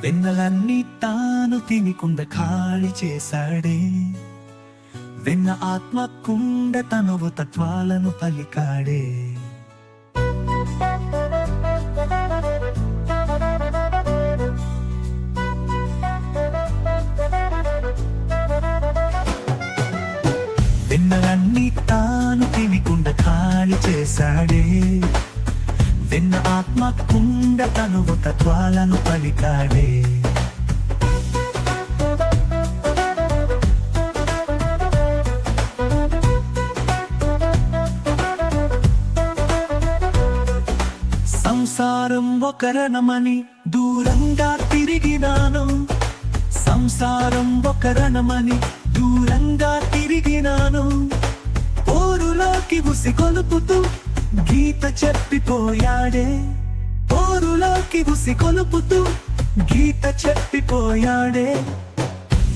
వెన్నలన్నీ తాను తినికుండ ఖాళీ చేశాడే. వెన్న ఆత్మ కుండ తనువు తత్వాలను పలికాడే. వెన్నలన్నీ తాను తినికుండ ఖాళీ చేశాడే. వెన్న ఆత్మ కుండ తనువు తత్వాలను పలికాడే. సంసారం ఒకరణమని దూరంగా తిరిగినాను. సంసారం ఒకరణమని దూరంగా తిరిగినాను. పోరులోకి ఉసి కొలుపుతూ గీత చెప్పిపోయాడే. పోరులోకి ఉసి కొలుపుతూ గీత చెప్పిపోయాడే.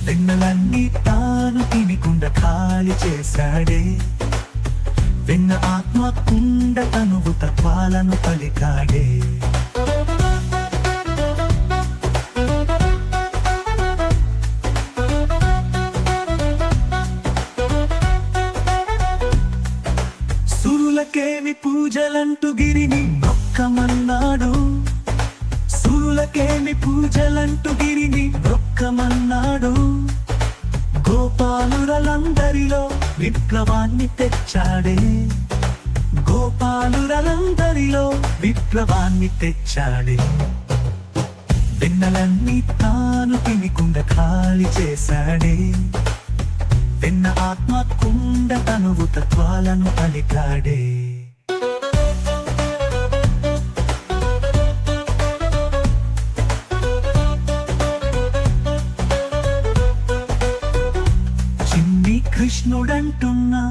వెన్నలన్నీ తాను తినికుండ ఖాళీ చేశాడే. వెన్న ఆత్మ కుండ తనువు తత్వాలను పలికాడే. సురులకేమి పూజలంటూ గిరిని మొక్కమన్నాడు. సురులకేమి పూజలంటూ గిరిని మొక్కమన్నాడు. గోపాలురలందరిలో విప్లవాన్ని తెచ్చాడే. గోపాలురలందరిలో విప్లవాన్ని తెచ్చాడే. వెన్నలన్నీ తాను తినికుండ ఖాళీ చేశాడే. వెన్న ఆత్మ కుండ తనువు తత్వాలను పలికాడే. కృష్ణుడంటున్నా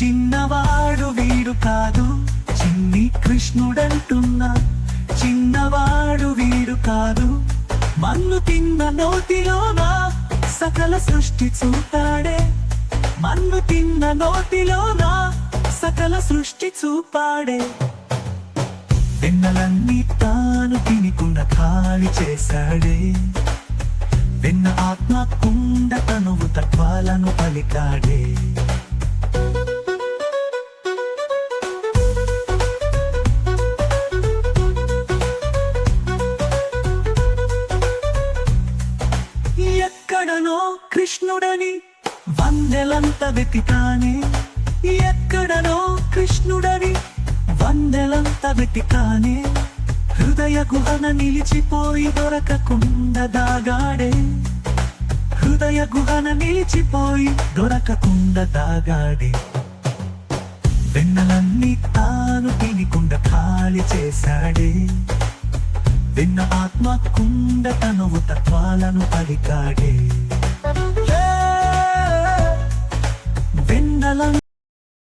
చిన్నవాడు వీడు కాదు. చిన్ని కృష్ణుడంటున్నా చిన్నవాడు వీడు కాదు. మన్ను తిన్న నోటిలోనా సకల సృష్టి చూపాడే. మన్ను తిన్న నోటిలోనా సకల సృష్టి చూపాడే. వెన్నలన్నీ తాను తినికుండ ఖాళీ చేశాడే. వెన్న ఆత్మ కుండ తనువు తత్వాలను పలికాడే. ఎక్కడనో కృష్ణుడని వందెలంత వెతికానే. ఎక్కడనో కృష్ణుడని వందెలంత వెతికానే. హృదయ గుహన నిలిచిపోయి దొరకకుండా దాగాడే. హృదయ గుహన నిలిచిపోయి దొరకకుండా దాగాడే. వెన్నలన్నీ తాను తినికుండ ఖాళీ చేశాడే. వెన్న ఆత్మ కుండ తనువు తత్వాలను పలికాడే. వెన్నల